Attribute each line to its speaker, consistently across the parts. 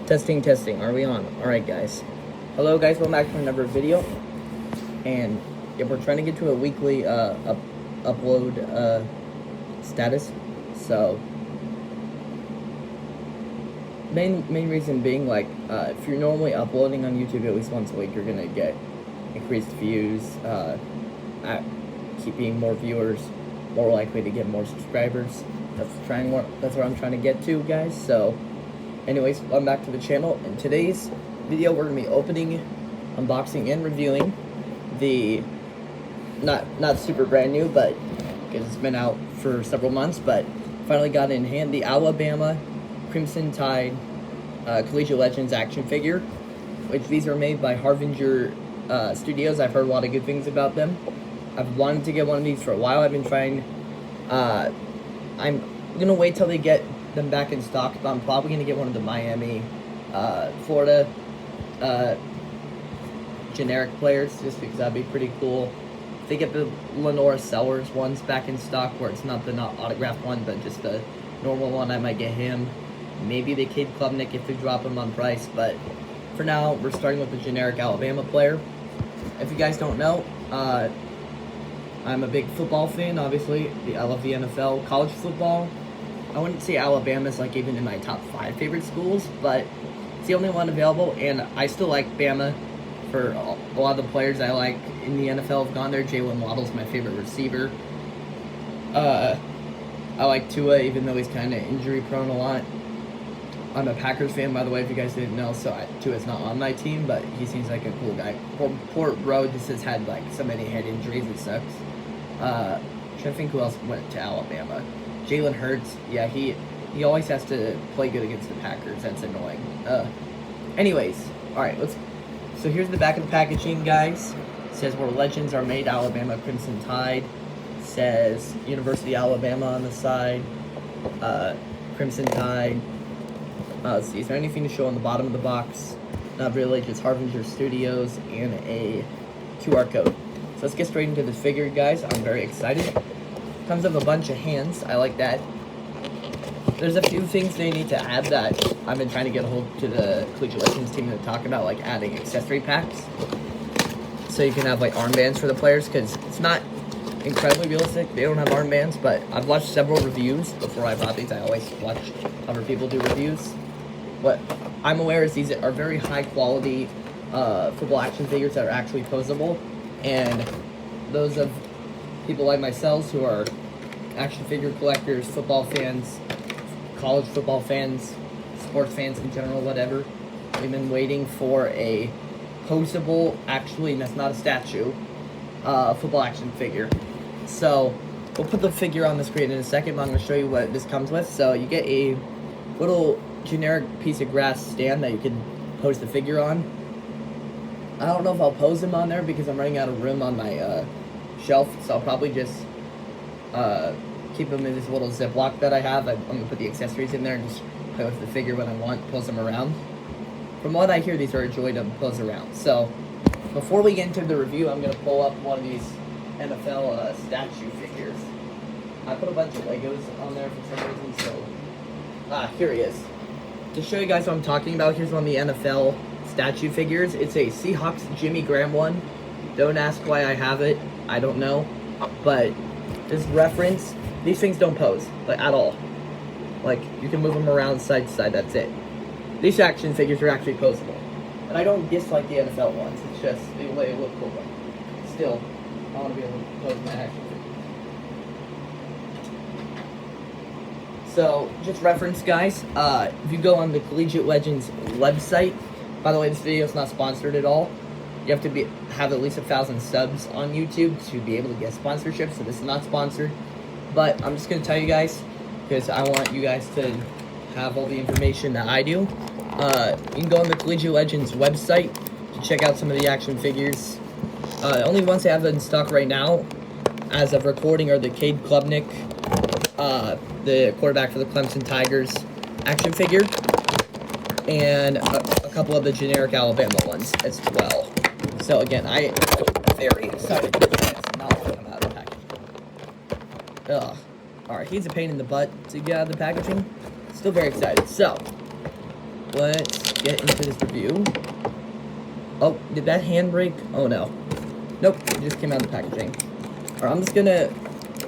Speaker 1: Testing, testing. Are we on? Alright, guys. Hello, guys. Welcome back to another video. And yeah, we're trying to get to a weekly upload status. So, main reason being, like, if you're normally uploading on YouTube at least once a week, you're gonna get increased views, keeping more viewers, more likely to get more subscribers. That's what I'm trying to get to, guys. So, anyways, welcome back to the channel. In today's video, we're gonna be opening, unboxing, and reviewing the not super brand new, but because it's been out for several months, but finally got in hand the Alabama Crimson Tide Collegiate Legends action figure, which these are made by Harbinger Studios. I've heard a lot of good things about them. I've wanted to get one of these for a while. I've been trying. I'm gonna wait till they get them back in stock, but I'm probably gonna get one of the Miami, Florida generic players, just because that'd be pretty cool. If they get the Lenora Sellers ones back in stock, where it's not the autographed one, but just the normal one, I might get him. Maybe the Cade Klubnik if they drop him on price, but for now, we're starting with the generic Alabama player. If you guys don't know, I'm a big football fan, obviously. I love the NFL. College football, I wouldn't say Alabama's like even in my top 5 favorite schools, but it's the only one available, and I still like Bama for a lot of the players I like in the NFL have gone there. Jalen Waddle's my favorite receiver. I like Tua, even though he's kind of injury prone a lot. I'm a Packers fan, by the way, if you guys didn't know, so Tua's not on my team, but he seems like a cool guy. Poor bro just has had like so many head injuries, it sucks. Trying to think who else went to Alabama. Jalen Hurts, yeah, he always has to play good against the Packers. That's annoying. Anyways, all right, so here's the back of the packaging, guys. It says where legends are made, Alabama Crimson Tide. It says University of Alabama on the side. Crimson Tide. Let's see, is there anything to show on the bottom of the box? Not really, just Harbinger Studios and a QR code. So let's get straight into this figure, guys. I'm very excited. Comes with a bunch of hands. I like that. There's a few things they need to add that I've been trying to get a hold to the Collegiate Legends team to talk about, like adding accessory packs. So you can have like armbands for the players, because it's not incredibly realistic. They don't have armbands, but I've watched several reviews before I bought these. I always watch other people do reviews. What I'm aware is these are very high quality football action figures that are actually posable, and those of people like myself who are action figure collectors, football fans, college football fans, sports fans in general, whatever, we've been waiting for a posable, actually that's not a statue, football action figure. So we'll put the figure on the screen in a second, but I'm going to show you what this comes with. So you get a little generic piece of grass stand that you can pose the figure on. I don't know if I'll pose him on there because I'm running out of room on my shelf, so I'll probably just keep him in this little Ziploc that I have. I'm going to put the accessories in there and just play with the figure when I want, pose them around. From what I hear, these are a joy to pose around. So before we get into the review, I'm going to pull up one of these NFL statue figures. I put a bunch of Legos on there for some reason, so here he is. To show you guys what I'm talking about, here's one of the NFL statue figures. It's a Seahawks Jimmy Graham one. Don't ask why I have it. I don't know. But this reference, these things don't pose, like, at all. Like, you can move them around side to side, that's it. These action figures are actually posable. And I don't dislike the NFL ones, it's just the way they look cool. Still, I want to be able to pose my action figure. So, just reference, guys, if you go on the Collegiate Legends website, by the way, this video is not sponsored at all. You have to have at least 1,000 subs on YouTube to be able to get sponsorship, so this is not sponsored. But I'm just going to tell you guys, because I want you guys to have all the information that I do. You can go on the Collegiate Legends website to check out some of the action figures. Only ones they have in stock right now, as of recording, are the Cade Klubnik, the quarterback for the Clemson Tigers action figure, and a couple of the generic Alabama ones as well. So again, I am very excited to not come out of the packaging. Alright, he's a pain in the butt to get out of the packaging. Still very excited. So, let's get into this review. Oh, did that hand break? Oh no. Nope, it just came out of the packaging. Alright, I'm just gonna...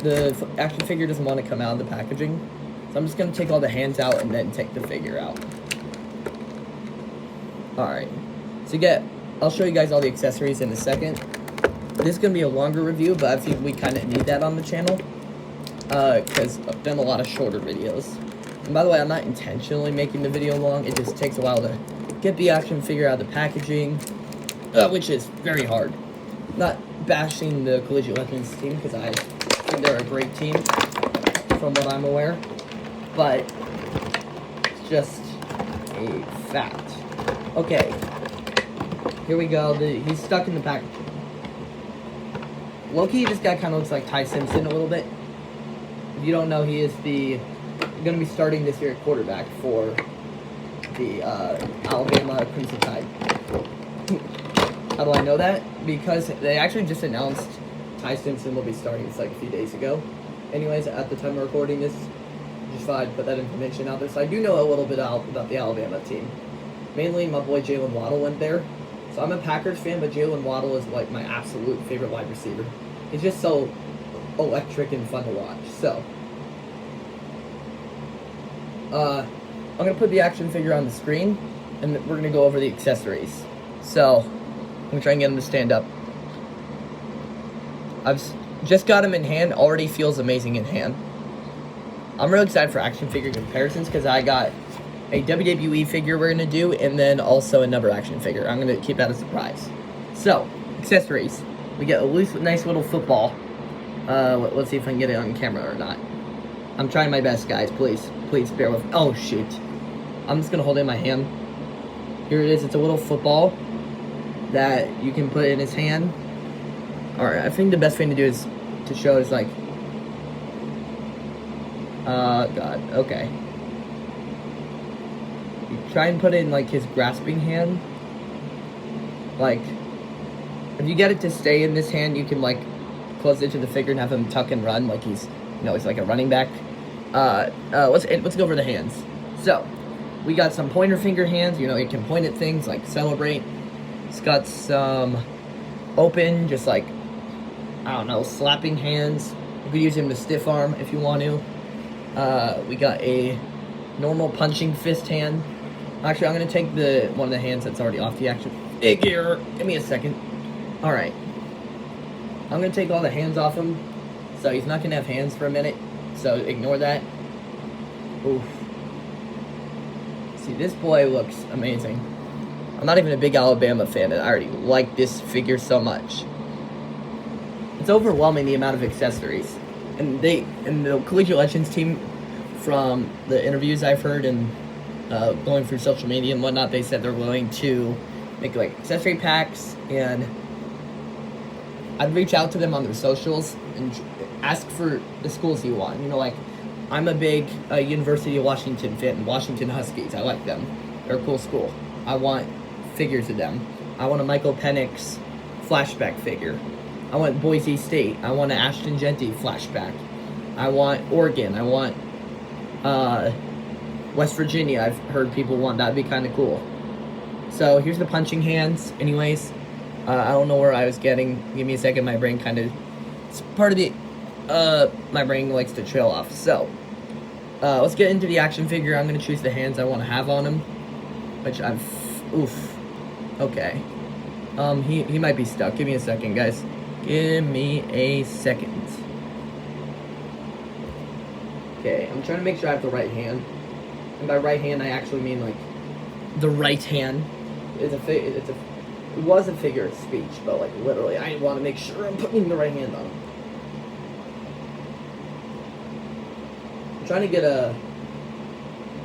Speaker 1: The action figure doesn't want to come out of the packaging. So I'm just gonna take all the hands out and then take the figure out. Alright. So I'll show you guys all the accessories in a second. This is gonna be a longer review, but I think we kind of need that on the channel. Because I've done a lot of shorter videos. And by the way, I'm not intentionally making the video long. It just takes a while to get the action figure out of the packaging, which is very hard. Not bashing the Collegiate Legends team, because I think they're a great team, from what I'm aware. But it's just a fact. Okay, here we go. He's stuck in the packaging. Low-key, this guy kind of looks like Ty Simpson a little bit. If you don't know, he is going to be starting this year at quarterback for the Alabama Crimson Tide. How do I know that? Because they actually just announced Ty Simpson will be starting this like a few days ago. Anyways, at the time of recording this, just thought I'd put that information out there. So I do know a little bit about the Alabama team. Mainly, my boy Jalen Waddle went there. So I'm a Packers fan, but Jalen Waddle is like my absolute favorite wide receiver. He's just so electric and fun to watch. So, I'm going to put the action figure on the screen, and we're going to go over the accessories. So, I'm going to try and get him to stand up. I've just got him in hand, already feels amazing in hand. I'm really excited for action figure comparisons, because I got a WWE figure we're going to do, and then also another action figure. I'm going to keep that a surprise. So, accessories. We get a nice little football. Let's see if I can get it on camera or not. I'm trying my best, guys. Please bear with me. Oh, shoot. I'm just going to hold it in my hand. Here it is. It's a little football that you can put in his hand. Alright, I think the best thing to do is to show is like... God. Okay. You try and put it in, like, his grasping hand. Like, if you get it to stay in this hand, you can, like, close it to the figure and have him tuck and run like he's, he's like a running back. Let's go over the hands. So, we got some pointer finger hands. It can point at things like celebrate. It's got some open, just like, I don't know, slapping hands. You could use him to stiff arm if you want to. We got a normal punching fist hand. Actually, I'm going to take one of the hands that's already off the action figure. Give me a second. Alright. I'm going to take all the hands off him. So he's not going to have hands for a minute. So ignore that. Oof. See, this boy looks amazing. I'm not even a big Alabama fan, and I already like this figure so much. It's overwhelming, the amount of accessories. And the Collegiate Legends team, from the interviews I've heard and going through social media and whatnot, they said they're willing to make like accessory packs, and I'd reach out to them on their socials and ask for the schools you want. Like, I'm a big University of Washington fan, Washington Huskies. I like them. They're a cool school. I want figures of them. I want a Michael Penix flashback figure. I want Boise State. I want an Ashton Genty flashback. I want Oregon. I want West Virginia. I've heard people want. That'd be kind of cool. So here's the punching hands. Anyways, I don't know where I was getting. Give me a second. My brain kind of... It's part of the... my brain likes to trail off. So, let's get into the action figure. I'm going to choose the hands I want to have on him. Which I've... Oof. Okay. He might be stuck. Give me a second, guys. Give me a second. Okay, I'm trying to make sure I have the right hand. And by right hand, I actually mean, like, the right hand. It was a figure of speech, but, like, literally, I want to make sure I'm putting the right hand on him. I'm trying to get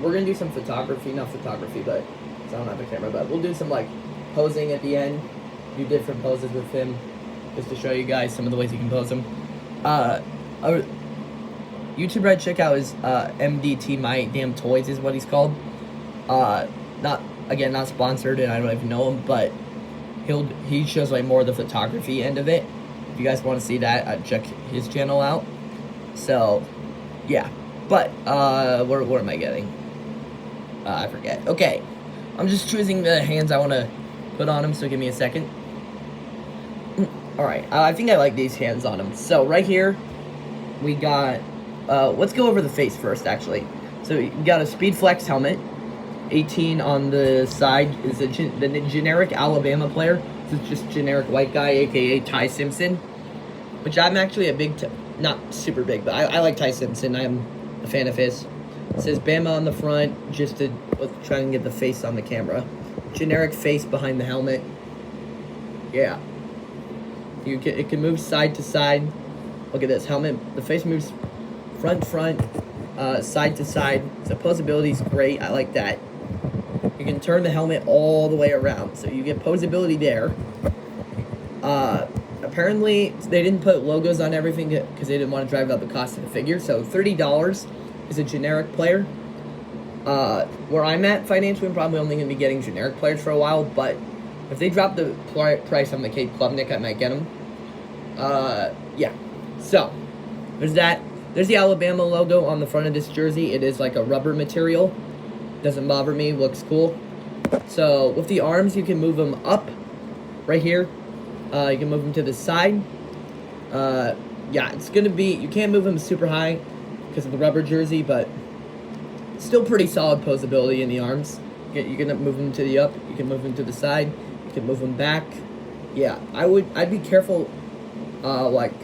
Speaker 1: we're going to do some photography, not photography, but, because I don't have a camera, but we'll do some, like, posing at the end. Do different poses with him, just to show you guys some of the ways you can pose him. YouTube Red check out is MDT My Damn Toys is what he's called. Not sponsored, and I don't even know him, but he shows like more of the photography end of it. If you guys want to see that, check his channel out. So, yeah. But where am I getting? I forget. Okay, I'm just choosing the hands I want to put on him, so give me a second. Alright, I think I like these hands on him. So right here, we got, let's go over the face first, actually. So you got a Speed Flex helmet. 18 on the side is the generic Alabama player. This is just generic white guy, aka Ty Simpson. Which I'm actually a big, not super big, but I like Ty Simpson. I'm a fan of his. It says Bama on the front, just to try and get the face on the camera. Generic face behind the helmet. Yeah. It can move side to side. Look at this helmet. The face moves front, side to side. The posability is great. I like that. You can turn the helmet all the way around, so you get posability there. Apparently, they didn't put logos on everything because they didn't want to drive up the cost of the figure. So $30 is a generic player. Where I'm at financially, I'm probably only going to be getting generic players for a while, but if they drop the price on the Cape Klubnik, I might get them. Yeah. So, there's that. There's the Alabama logo on the front of this jersey. It is like a rubber material. Doesn't bother me. Looks cool. So, with the arms, you can move them up right here. You can move them to the side. Yeah, it's going to be... You can't move them super high because of the rubber jersey, but still pretty solid posability in the arms. You can move them to the up. You can move them to the side. You can move them back. Yeah, I'd be careful. Like,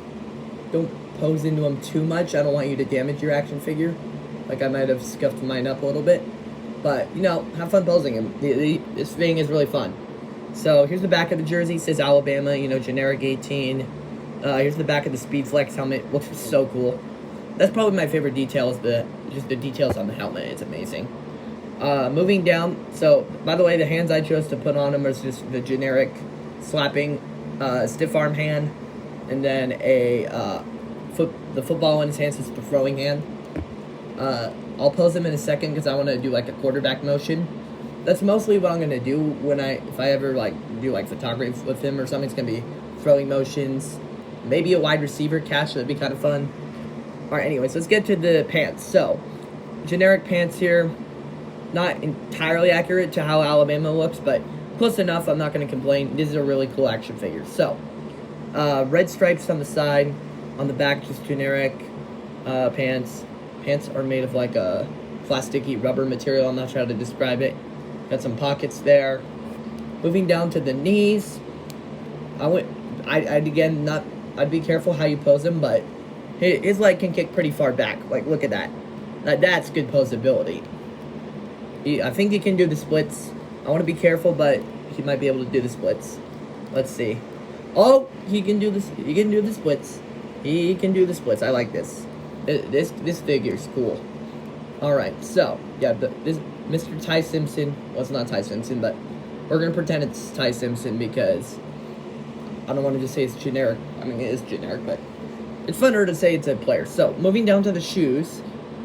Speaker 1: don't pose into them too much. I don't want you to damage your action figure. Like, I might have scuffed mine up a little bit. But, you know, have fun posing him. This thing is really fun. So, here's the back of the jersey. It says Alabama, you know, generic 18. Here's the back of the Speed Flex helmet. Looks so cool. That's probably my favorite detail, is just the details on the helmet. It's amazing. Moving down. So, by the way, the hands I chose to put on him is just the generic slapping stiff arm hand. And then the football in his hands is the throwing hand. I'll pose him in a second because I want to do like a quarterback motion. That's mostly what I'm going to do if I ever like do like photography with him or something. It's going to be throwing motions, maybe a wide receiver catch. That'd be kind of fun. Alright, anyways, let's get to the pants. So, generic pants here. Not entirely accurate to how Alabama looks, but close enough. I'm not going to complain. This is a really cool action figure. So, red stripes on the side. On the back, just generic pants. Pants are made of like a plasticky rubber material. I'm not sure how to describe it. Got some pockets there. Moving down to the knees. I'd be careful how you pose him, but his leg can kick pretty far back. Like, look at that. That's good posability. I think he can do the splits. I want to be careful, but he might be able to do the splits. Let's see. Oh, he can do this. He can do the splits. He can do the splits. I like this. This figure's cool. Alright, so, yeah, this Mr. Ty Simpson, well, it's not Ty Simpson, but we're going to pretend it's Ty Simpson because I don't want to just say it's generic. I mean, it is generic, but it's funner to say it's a player. So, moving down to the shoes,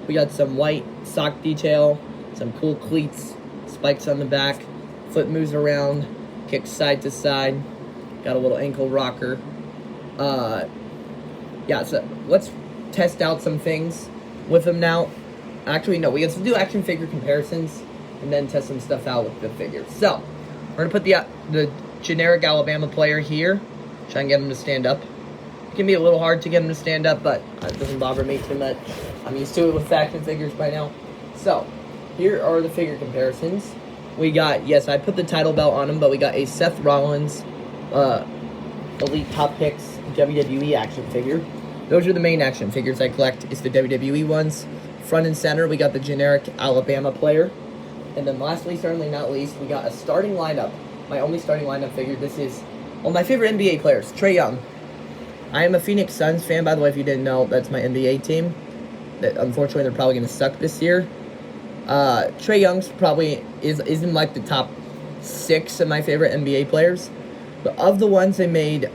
Speaker 1: we got some white sock detail, some cool cleats, spikes on the back, foot moves around, kicks side to side, got a little ankle rocker. Yeah, so let's test out some things with them now. Actually, no, we have to do action figure comparisons and then test some stuff out with the figures. So, we're going to put the generic Alabama player here. Try and get him to stand up. It can be a little hard to get him to stand up, but it doesn't bother me too much. I'm used to it with action figures by now. So, here are the figure comparisons. We got, yes, I put the title belt on him, but we got a Seth Rollins Elite Top Picks WWE action figure. Those are the main action figures I collect. It's the WWE ones. Front and center, we got the generic Alabama player. And then lastly, certainly not least, we got a starting lineup. My only starting lineup figure. This is one of my favorite NBA players, Trae Young. I am a Phoenix Suns fan, by the way, if you didn't know. That's my NBA team. That unfortunately, they're probably going to suck this year. Trae Young's probably is in like the top 6 of my favorite NBA players. But of the ones they made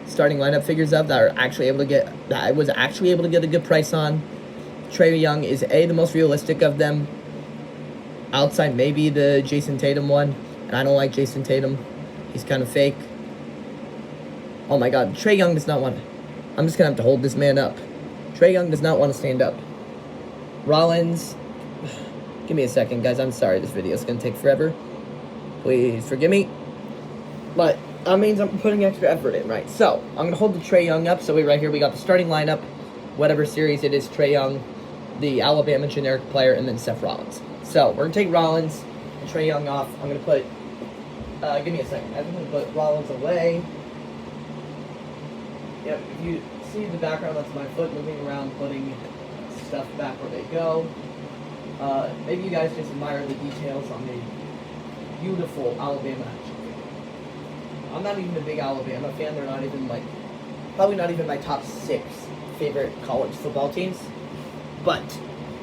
Speaker 1: starting lineup figures of that I was actually able to get a good price on, Trae Young is the most realistic of them. Outside maybe the Jason Tatum one, and I don't like Jason Tatum. He's kind of fake. Oh my God, Trae Young does not want. I'm just gonna have to hold this man up. Trae Young does not want to stand up. Rollins, Give me a second, guys. I'm sorry this video is going to take forever. Please forgive me. But that means I'm putting extra effort in, right? So, I'm going to hold the Trae Young up. So, right here, we got the starting lineup. Whatever series it is, Trae Young, the Alabama generic player, and then Seth Rollins. So, we're going to take Rollins and Trae Young off. I'm going to put... give me a second. I'm going to put Rollins away. Yep, if you see the background, that's my foot moving around, putting stuff back where they go. Maybe you guys just admire the details on the beautiful Alabama action figure. I'm not even a big Alabama fan. They're not even probably not even my top 6 favorite college football teams. But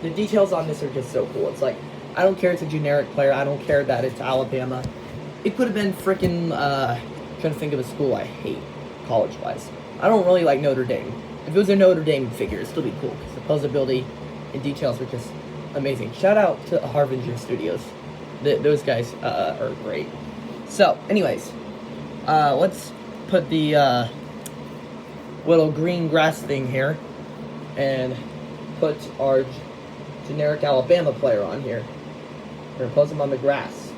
Speaker 1: the details on this are just so cool. It's like, I don't care it's a generic player. I don't care that it's Alabama. It could have been freaking, trying to think of a school I hate college-wise. I don't really like Notre Dame. If it was a Notre Dame figure, it'd still be cool, because the posability and details are just amazing. Shout out to Harbinger Studios. Those guys are great. So, anyways, let's put the little green grass thing here and put our generic Alabama player on here. We're going to pose him on the grass.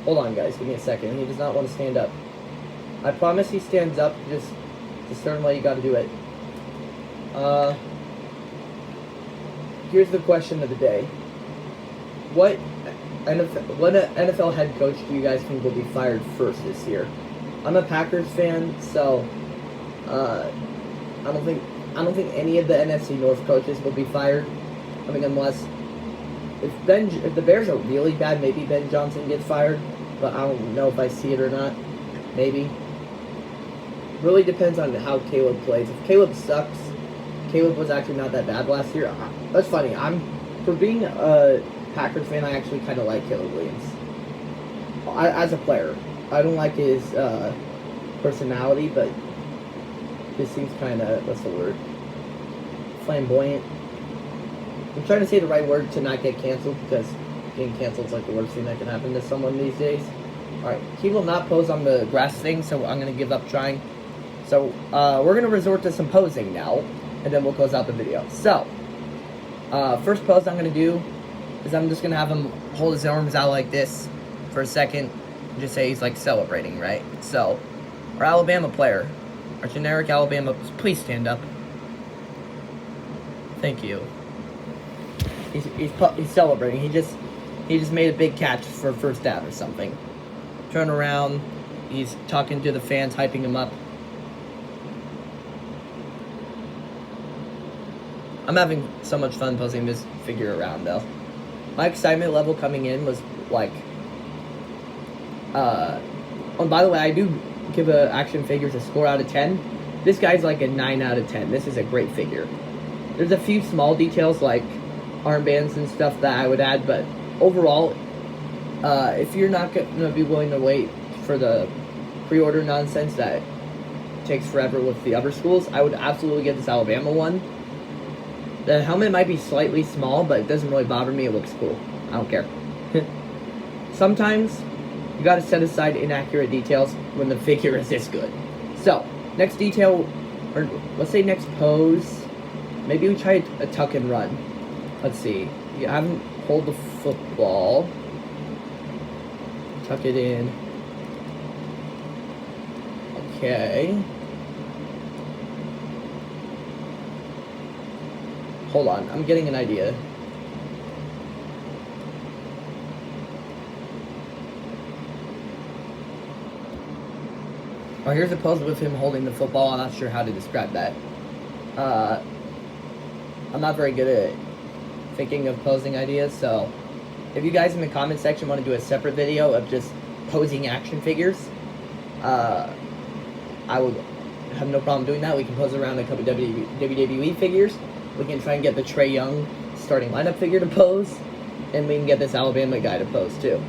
Speaker 1: Hold on, guys. Give me a second. He does not want to stand up. I promise he stands up. Just a certain way you got to do it. Here's the question of the day. What NFL head coach do you guys think will be fired first this year? I'm a Packers fan, so I don't think any of the NFC North coaches will be fired. I mean, unless if the Bears are really bad, maybe Ben Johnson gets fired. But I don't know if I see it or not. Maybe. Really depends on how Caleb plays. If Caleb sucks, Caleb was actually not that bad last year. That's funny. For being a Packers fan, I actually kind of like Caleb Williams. As a player. I don't like his personality, but he seems kind of, what's the word? Flamboyant. I'm trying to say the right word to not get canceled, because getting canceled is like the worst thing that can happen to someone these days. Alright, he will not pose on the grass thing, so I'm going to give up trying. So, we're going to resort to some posing now, and then we'll close out the video. So, first pose I'm going to do is I'm just going to have him hold his arms out like this for a second, and just say he's like celebrating, right? So, our Alabama player, our generic Alabama, please stand up. Thank you. He's celebrating. He just made a big catch for first down or something. Turn around. He's talking to the fans, hyping him up. I'm having so much fun posing this figure around, though. My excitement level coming in was like... Oh, by the way, I do give action figures a score out of 10. This guy's like a 9 out of 10. This is a great figure. There's a few small details like armbands and stuff that I would add, but overall, if you're not going to be willing to wait for the pre-order nonsense that takes forever with the other schools, I would absolutely get this Alabama one. The helmet might be slightly small, but it doesn't really bother me. It looks cool. I don't care. Sometimes you got to set aside inaccurate details when the figure is this good. So, next detail, or let's say next pose, maybe we try a tuck and run. Let's see. You haven't pulled the football. Tuck it in. Okay. Hold on. I'm getting an idea. Oh, here's a pose with him holding the football. I'm not sure how to describe that. I'm not very good at thinking of posing ideas, so if you guys in the comment section want to do a separate video of just posing action figures, I would have no problem doing that. We can pose around a couple WWE figures. We can try and get the Trae Young starting lineup figure to pose, and we can get this Alabama guy to pose too.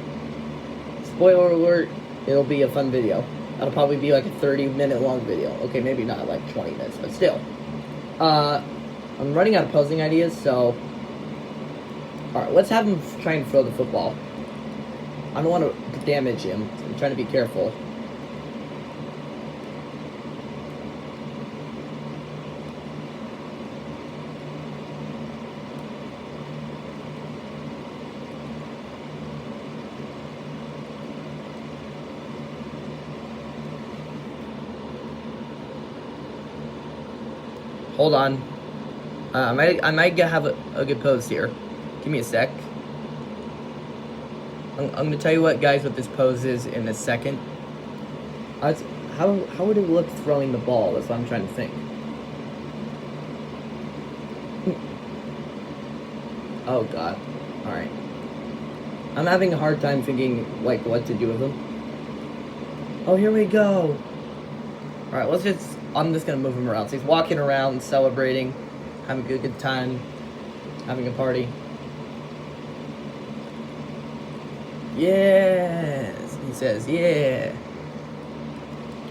Speaker 1: Spoiler alert, it'll be a fun video. That'll probably be like a 30-minute long video. Okay, maybe not like 20 minutes, but still. I'm running out of posing ideas, so... Alright, let's have him try and throw the football. I don't want to damage him. I'm trying to be careful. Hold on. I might have a good pose here. Give me a sec. I'm gonna tell you what, guys, what this pose is in a second. How would it look throwing the ball? That's what I'm trying to think. Oh God. All right. I'm having a hard time thinking like what to do with him. Oh, here we go. All right, I'm just gonna move him around. So he's walking around, celebrating, having a good time, having a party. Yes, he says, yeah.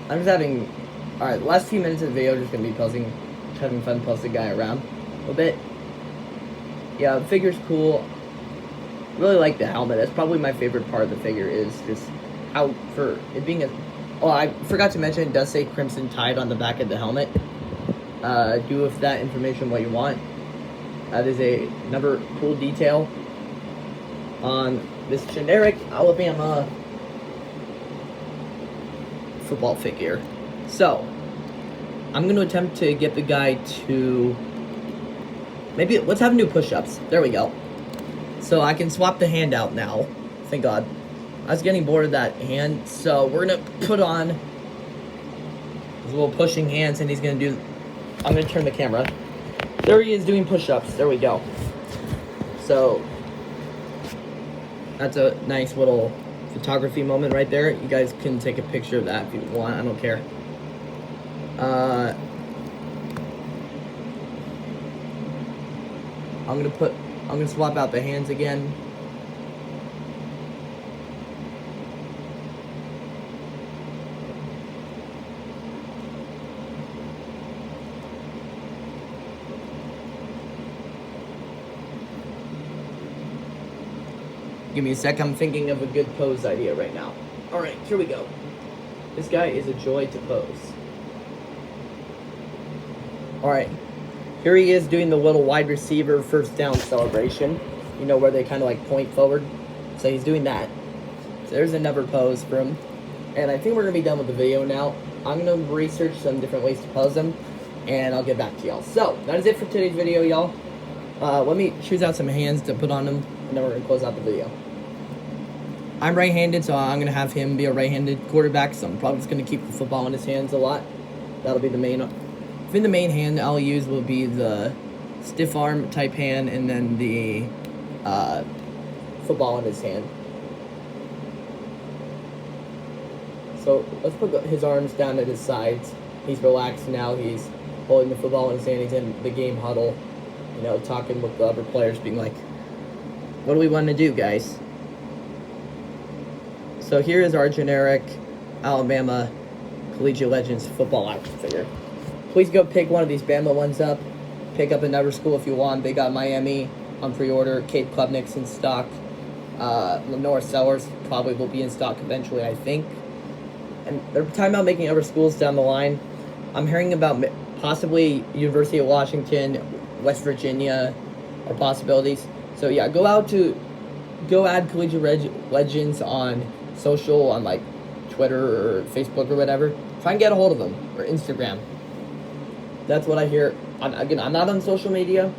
Speaker 1: I'm just having, all right, the last few minutes of the video, just gonna be posing, having fun posting the guy around a little bit. Yeah, the figure's cool. Really like the helmet. That's probably my favorite part of the figure, is just how, for it being a, oh, I forgot to mention, it does say Crimson Tide on the back of the helmet. Do with that information what you want. That is another cool detail on this generic Alabama football figure. So, I'm going to attempt to get the guy to, maybe, let's have him do push-ups. There we go. So I can swap the hand out now. Thank God. I was getting bored of that hand, so we're going to put on his little pushing hands, and he's going to do, I'm going to turn the camera. There he is doing push-ups. There we go. So, that's a nice little photography moment right there. You guys can take a picture of that if you want. I don't care. I'm gonna swap out the hands again. Give me a sec, I'm thinking of a good pose idea right now. Alright, here we go. This guy is a joy to pose. Alright, here he is doing the little wide receiver first down celebration. You know, where they kind of like point forward. So he's doing that. So there's another pose for him. And I think we're going to be done with the video now. I'm going to research some different ways to pose them, and I'll get back to y'all. So, that is it for today's video, y'all. Let me choose out some hands to put on him, and then we're going to close out the video. I'm right-handed, so I'm going to have him be a right-handed quarterback, so I'm probably just going to keep the football in his hands a lot. That'll be the main... I think the main hand I'll use will be the stiff arm type hand, and then the football in his hand. So let's put his arms down at his sides. He's relaxed now. He's holding the football in his hand. He's in the game huddle, you know, talking with the other players, being like, what do we want to do, guys? So here is our generic Alabama Collegiate Legends football action figure. Please go pick one of these Bama ones up. Pick up another school if you want. They got Miami on pre-order. Cape Klubnik's in stock. Lenore Sellers probably will be in stock eventually, I think. And they're talking about making other schools down the line. I'm hearing about possibly University of Washington, West Virginia, are possibilities. So yeah, go add Collegiate Legends on social, on like Twitter or Facebook or whatever. Try and get a hold of them, or Instagram. That's what I hear. Again, I'm not on social media,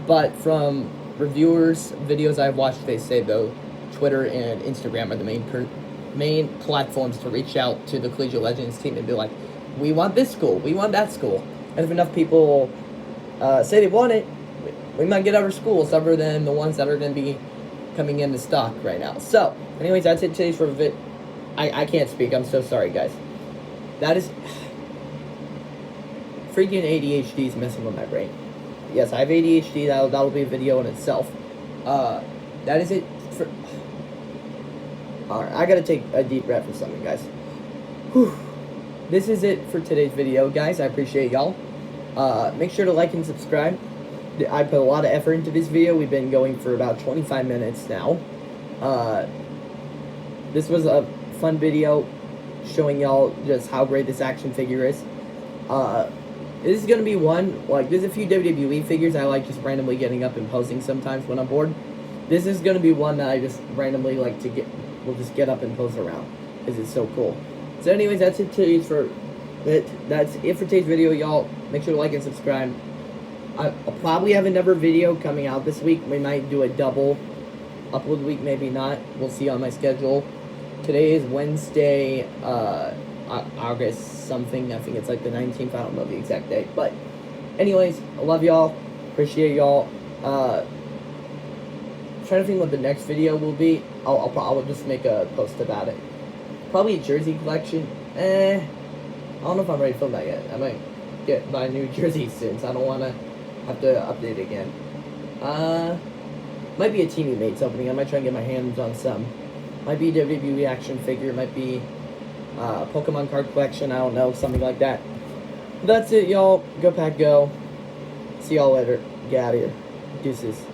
Speaker 1: but from reviewers, videos I've watched, they say though Twitter and Instagram are the main platforms to reach out to the Collegiate Legends team and be like, we want this school, we want that school. And if enough people say they want it, we might get other schools other than the ones that are going to be coming into stock right now. So, anyways, that's it today's for vid. I can't speak. I'm so sorry, guys. That is... freaking ADHD is messing with my brain. Yes, I have ADHD. That'll be a video in itself. That is it for... Alright, I gotta take a deep breath for something, guys. Whew. This is it for today's video, guys. I appreciate y'all. Make sure to like and subscribe. I put a lot of effort into this video. We've been going for about 25 minutes now. this was a fun video showing y'all just how great this action figure is. This is gonna be one, like, there's a few WWE figures I like just randomly getting up and posing sometimes when I'm bored. This is gonna be one that I just randomly like to will just get up and pose around, because it's so cool. So anyways, that's it for today's video, y'all. Make sure to like and subscribe. I'll probably have another video coming out this week. We might do a double upload week, maybe not. We'll see on my schedule. Today is Wednesday, August something. I think it's like the 19th. I don't know the exact date. But anyways, I love y'all. Appreciate y'all. Trying to think what the next video will be. I'll just make a post about it. Probably a jersey collection. I don't know if I'm ready to film that yet. I might buy new jerseys soon, so I don't want to have to update again. Might be a TeenyMates opening. I might try and get my hands on some. Might be a WWE action figure. Might be Pokemon card collection. I don't know, something like that. That's it, y'all. Go Pack, go. See y'all later. Get out of here. Deuces.